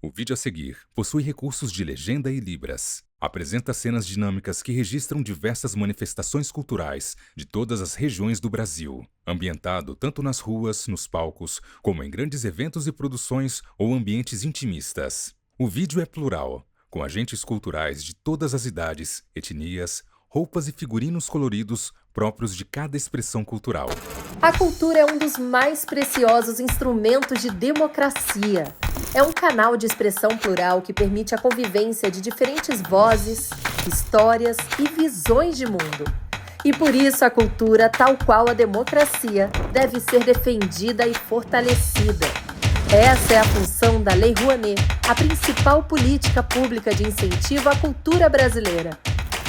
O vídeo a seguir possui recursos de legenda e libras. Apresenta cenas dinâmicas que registram diversas manifestações culturais de todas as regiões do Brasil, ambientado tanto nas ruas, nos palcos, como em grandes eventos e produções ou ambientes intimistas. O vídeo é plural, com agentes culturais de todas as idades, etnias, roupas e figurinos coloridos próprios de cada expressão cultural. A cultura é um dos mais preciosos instrumentos de democracia. É um canal de expressão plural que permite a convivência de diferentes vozes, histórias e visões de mundo. E por isso a cultura, tal qual a democracia, deve ser defendida e fortalecida. Essa é a função da Lei Rouanet, a principal política pública de incentivo à cultura brasileira.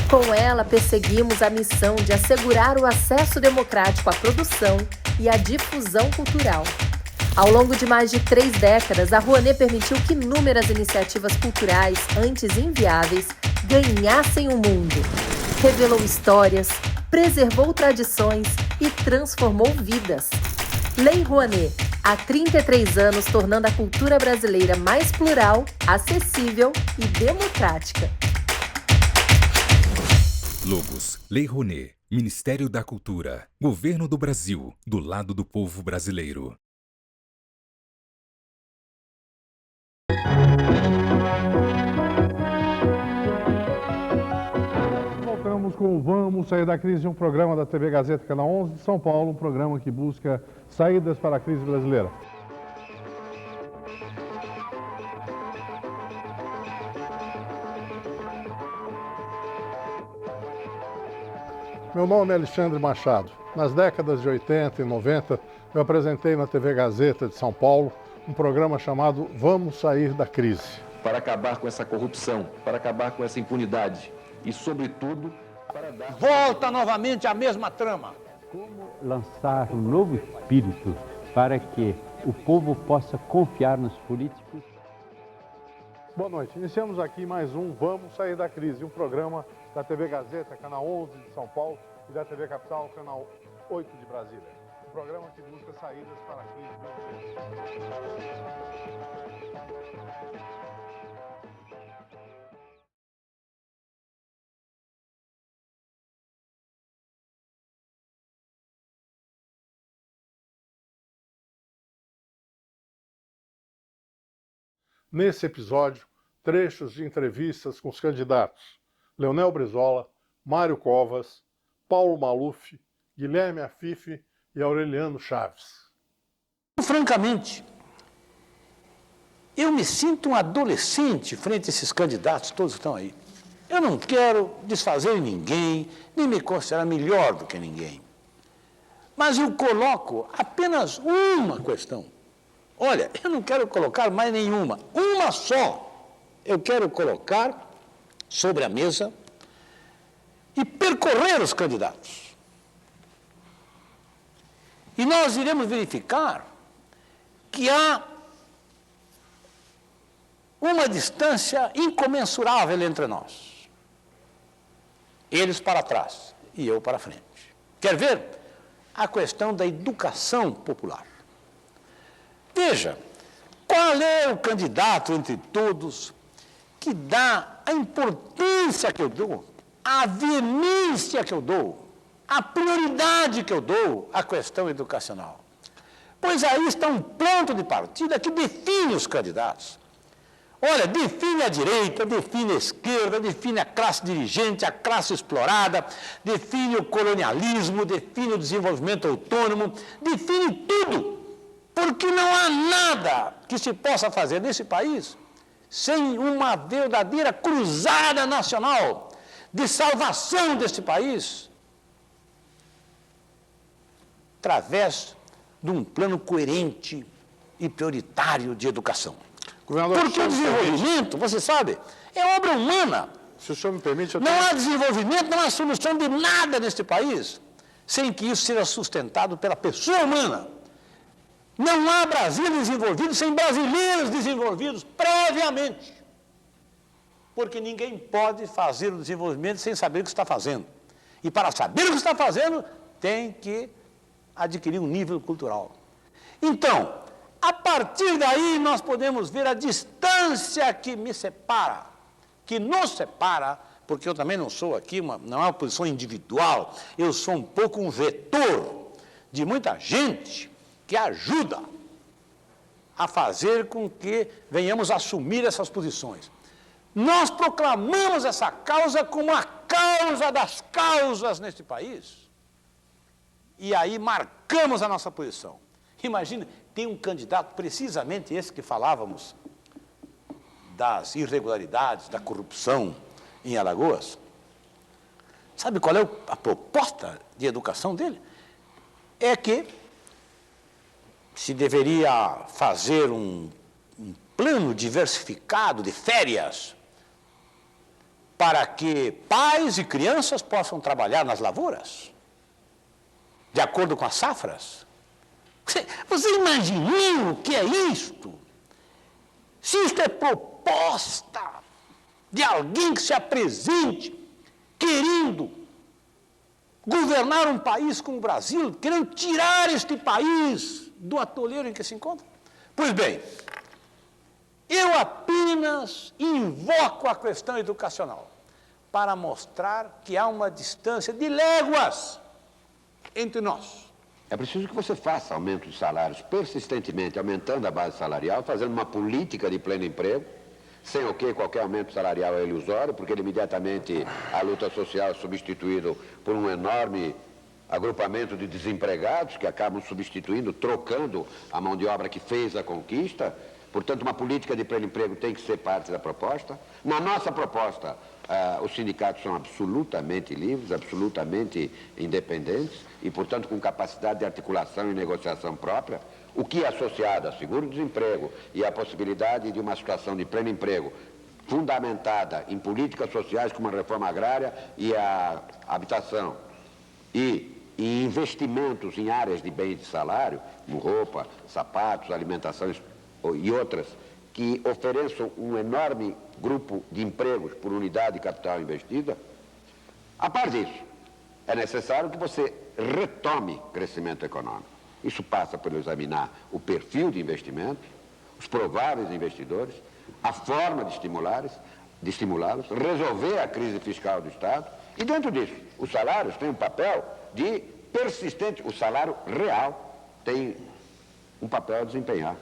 Com ela, perseguimos a missão de assegurar o acesso democrático à produção e à difusão cultural. Ao longo de mais de 3 décadas, a Rouanet permitiu que inúmeras iniciativas culturais, antes inviáveis, ganhassem o mundo. Revelou histórias, preservou tradições e transformou vidas. Lei Rouanet, há 33 anos tornando a cultura brasileira mais plural, acessível e democrática. Logos: Lei Rouanet, Ministério da Cultura, Governo do Brasil, do lado do povo brasileiro. Voltamos com o Vamos Sair da Crise, um programa da TV Gazeta, Canal 11 de São Paulo, um programa que busca saídas para a crise brasileira. Meu nome é Alexandre Machado. Nas décadas de 80 e 90, eu apresentei na TV Gazeta de São Paulo um programa chamado Vamos Sair da Crise. Para acabar com essa corrupção, para acabar com essa impunidade e, sobretudo, para dar... Volta novamente a mesma trama. Como lançar um novo espírito para que o povo possa confiar nos políticos? Boa noite. Iniciamos aqui mais um Vamos Sair da Crise, um programa da TV Gazeta, Canal 11 de São Paulo, e da TV Capital, Canal 8 de Brasília. Um programa que busca saídas para a crise brasileira. Nesse episódio, trechos de entrevistas com os candidatos Leonel Brizola, Mário Covas, Paulo Maluf, Guilherme Afife e Aureliano Chaves. Francamente, eu me sinto um adolescente frente a esses candidatos, todos que estão aí. Eu não quero desfazer em ninguém, nem me considerar melhor do que ninguém. Mas eu coloco apenas uma questão. Olha, eu não quero colocar mais nenhuma, uma só. Eu quero colocar sobre a mesa e percorrer os candidatos. E nós iremos verificar que há uma distância incomensurável entre nós. Eles para trás e eu para frente. Quer ver? A questão da educação popular. Veja, qual é o candidato entre todos que dá a importância que eu dou, a veemência que eu dou, a prioridade que eu dou à questão educacional? Pois aí está um ponto de partida que define os candidatos. Olha, define a direita, define a esquerda, define a classe dirigente, a classe explorada, define o colonialismo, define o desenvolvimento autônomo, define tudo. Porque não há nada que se possa fazer nesse país sem uma verdadeira cruzada nacional de salvação deste país através de um plano coerente e prioritário de educação. Porque o desenvolvimento, você sabe, é obra humana. Se o senhor me permite... Não há desenvolvimento, não há solução de nada neste país sem que isso seja sustentado pela pessoa humana. Não há Brasil desenvolvido sem brasileiros desenvolvidos previamente. Porque ninguém pode fazer o desenvolvimento sem saber o que está fazendo. E para saber o que está fazendo, tem que adquirir um nível cultural. Então, A partir daí, nós podemos ver a distância que me separa, que nos separa, porque eu também não sou aqui, não é uma posição individual, eu sou um pouco um vetor de muita gente que ajuda a fazer com que venhamos assumir essas posições. Nós proclamamos essa causa como a causa das causas neste país, e aí marcamos a nossa posição. Imagina, tem um candidato, precisamente esse que falávamos, das irregularidades, da corrupção em Alagoas. Sabe qual é a proposta de educação dele? É que se deveria fazer um plano diversificado de férias para que pais e crianças possam trabalhar nas lavouras, de acordo com as safras. Você imaginou o que é isto? Se isto é proposta de alguém que se apresente querendo governar um país como o Brasil, querendo tirar este país do atoleiro em que se encontra? Pois bem, eu apenas invoco a questão educacional para mostrar que há uma distância de léguas entre nós. É preciso que você faça aumento de salários persistentemente, aumentando a base salarial, fazendo uma política de pleno emprego, sem o que qualquer aumento salarial é ilusório, porque imediatamente a luta social é substituída por um enorme agrupamento de desempregados que acabam substituindo, trocando a mão de obra que fez a conquista. Portanto, uma política de pleno emprego tem que ser parte da proposta. Na nossa proposta, os sindicatos são absolutamente livres, absolutamente independentes e, portanto, com capacidade de articulação e negociação própria, o que é associado a seguro-desemprego e a possibilidade de uma situação de pleno emprego fundamentada em políticas sociais como a reforma agrária e a habitação e em investimentos em áreas de bens de salário, como roupa, sapatos, alimentação e outras, que ofereçam um enorme grupo de empregos por unidade de capital investida. A par disso, é necessário que você retome crescimento econômico. Isso passa por examinar o perfil de investimento, os prováveis investidores, a forma de estimulá-los, resolver a crise fiscal do Estado e, dentro disso, os salários têm um papel de persistente, o salário real tem um papel a desempenhar,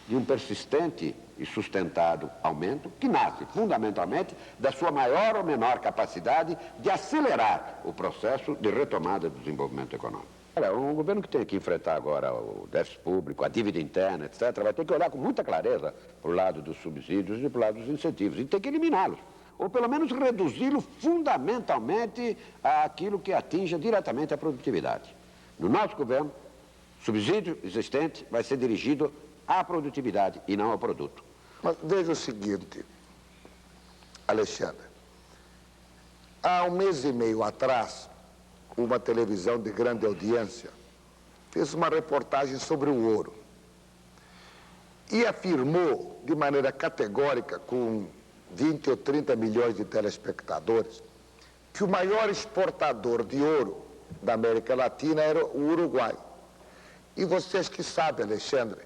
de um persistente e sustentado aumento que nasce fundamentalmente da sua maior ou menor capacidade de acelerar o processo de retomada do desenvolvimento econômico. Olha, um governo que tem que enfrentar agora o déficit público, a dívida interna, etc., vai ter que olhar com muita clareza para o lado dos subsídios e para o lado dos incentivos e tem que eliminá-los, ou pelo menos reduzi-lo fundamentalmente àquilo que atinja diretamente a produtividade. No nosso governo, o subsídio existente vai ser dirigido à produtividade e não ao produto. Mas veja o seguinte, Alexandre, há um mês e meio atrás, uma televisão de grande audiência fez uma reportagem sobre o ouro e afirmou de maneira categórica, com 20 ou 30 milhões de telespectadores, que o maior exportador de ouro da América Latina era o Uruguai. E vocês que sabem, Alexandre,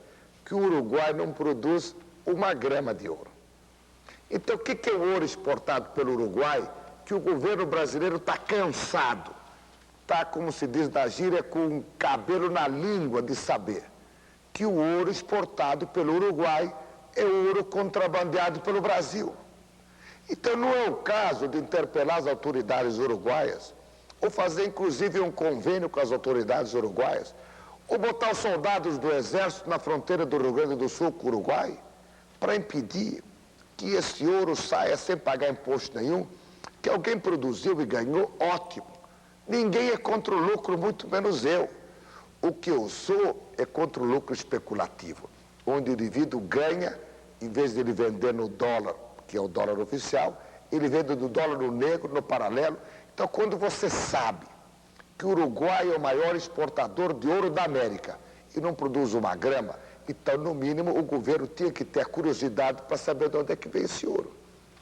que o Uruguai não produz uma grama de ouro. Então, o que é o ouro exportado pelo Uruguai que o governo brasileiro está cansado, está, como se diz na gíria, com o cabelo na língua de saber que o ouro exportado pelo Uruguai é o ouro contrabandeado pelo Brasil. Então, não é o caso de interpelar as autoridades uruguaias, ou fazer, inclusive, um convênio com as autoridades uruguaias, ou botar os soldados do Exército na fronteira do Rio Grande do Sul com o Uruguai, para impedir que esse ouro saia sem pagar imposto nenhum, que alguém produziu e ganhou, ótimo. Ninguém é contra o lucro, muito menos eu. O que eu sou é contra o lucro especulativo, onde o indivíduo ganha, em vez de ele vender no dólar, que é o dólar oficial, ele vende do dólar no negro, no paralelo. Então, quando você sabe que o Uruguai é o maior exportador de ouro da América e não produz uma grama, então, no mínimo, o governo tinha que ter a curiosidade para saber de onde é que vem esse ouro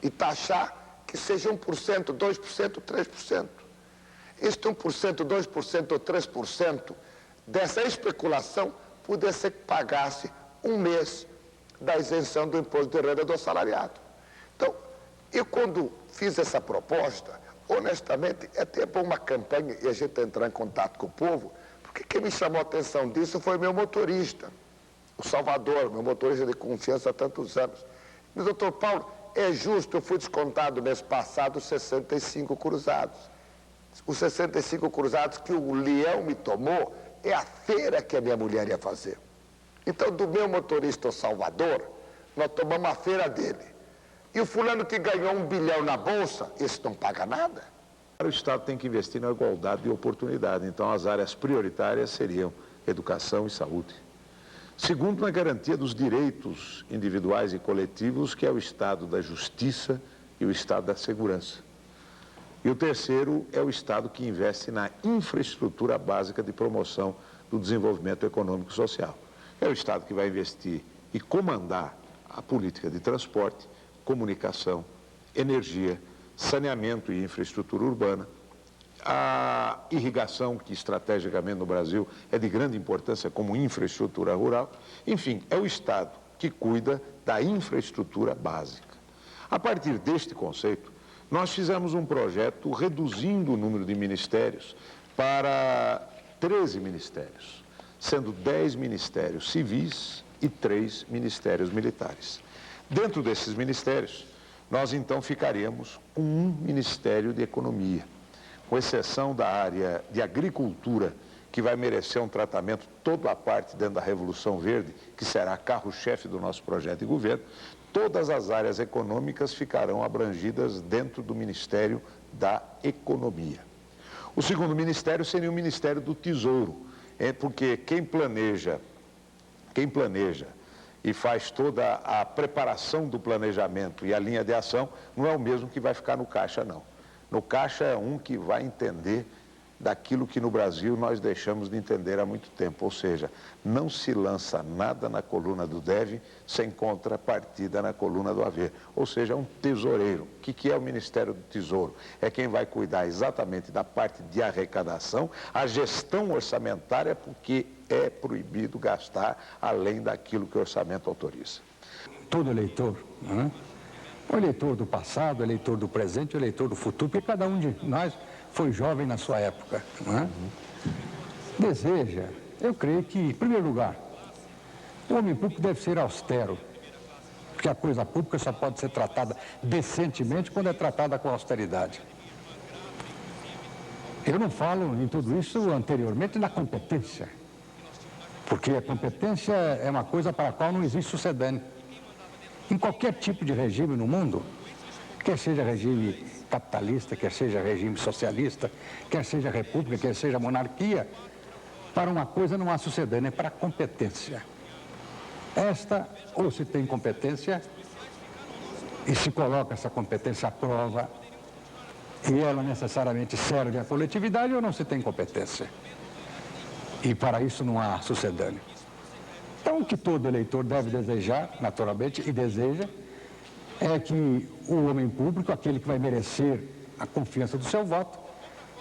e taxar que seja 1%, 2%, 3%. Este 1%, 2% ou 3% dessa especulação pudesse ser que pagasse um mês da isenção do imposto de renda do assalariado. Então, eu quando fiz essa proposta, honestamente, é tempo uma campanha e a gente entrar em contato com o povo, porque quem me chamou a atenção disso foi meu motorista, o Salvador, meu motorista de confiança há tantos anos. Mas, doutor Paulo, é justo, eu fui descontado mês passado 65 cruzados. Os 65 cruzados que o leão me tomou é a feira que a minha mulher ia fazer. Então, do meu motorista, o Salvador, nós tomamos a feira dele. E o fulano que ganhou 1 bilhão na Bolsa, esse não paga nada? O Estado tem que investir na igualdade de oportunidade. Então, as áreas prioritárias seriam educação e saúde. Segundo, na garantia dos direitos individuais e coletivos, que é o Estado da justiça e o Estado da segurança. E o terceiro é o Estado que investe na infraestrutura básica de promoção do desenvolvimento econômico e social. É o Estado que vai investir e comandar a política de transporte, comunicação, energia, saneamento e infraestrutura urbana, a irrigação, que estrategicamente no Brasil é de grande importância como infraestrutura rural. Enfim, é o Estado que cuida da infraestrutura básica. A partir deste conceito, nós fizemos um projeto reduzindo o número de ministérios para 13 ministérios, sendo 10 ministérios civis e 3 ministérios militares. Dentro desses ministérios, nós então ficaríamos com um Ministério de Economia, com exceção da área de agricultura, que vai merecer um tratamento toda a parte dentro da Revolução Verde, que será carro-chefe do nosso projeto de governo. Todas as áreas econômicas ficarão abrangidas dentro do Ministério da Economia. O segundo ministério seria o Ministério do Tesouro, porque quem planeja e faz toda a preparação do planejamento e a linha de ação não é o mesmo que vai ficar no caixa, não. No caixa é um que vai entender daquilo que no Brasil nós deixamos de entender há muito tempo, ou seja, não se lança nada na coluna do deve sem contrapartida na coluna do haver, ou seja, um tesoureiro. O que é o Ministério do Tesouro? É quem vai cuidar exatamente da parte de arrecadação, a gestão orçamentária, porque é proibido gastar além daquilo que o orçamento autoriza. Todo eleitor, né? O eleitor do passado, o eleitor do presente, o eleitor do futuro, porque cada um de nós foi jovem na sua época, não é? Deseja, eu creio que, em primeiro lugar, o homem público deve ser austero, porque a coisa pública só pode ser tratada decentemente quando é tratada com austeridade. Eu não falo em tudo isso anteriormente da competência, porque a competência é uma coisa para a qual não existe sucedâneo. Em qualquer tipo de regime no mundo, quer seja regime capitalista, quer seja regime socialista, quer seja república, quer seja monarquia, para uma coisa não há sucedâneo, é para a competência. Esta, ou se tem competência, e se coloca essa competência à prova, e ela necessariamente serve à coletividade, ou não se tem competência. E para isso não há sucedâneo. Então, o que todo eleitor deve desejar, naturalmente, e deseja, é que o homem público, aquele que vai merecer a confiança do seu voto,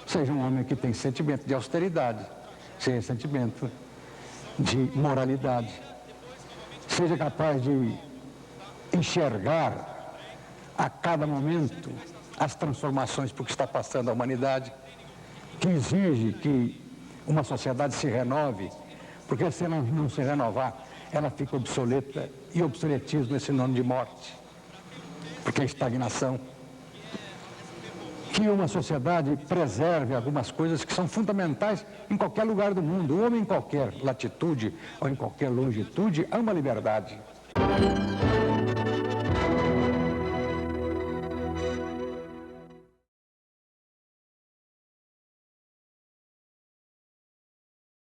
seja um homem que tem sentimento de austeridade, seja sentimento de moralidade, seja capaz de enxergar a cada momento as transformações por que está passando a humanidade, que exige que uma sociedade se renove, porque se ela não se renovar, ela fica obsoleta, e obsoletismo é sinônimo de morte, porque é estagnação. Que uma sociedade preserve algumas coisas que são fundamentais em qualquer lugar do mundo. O homem em qualquer latitude ou em qualquer longitude ama a liberdade.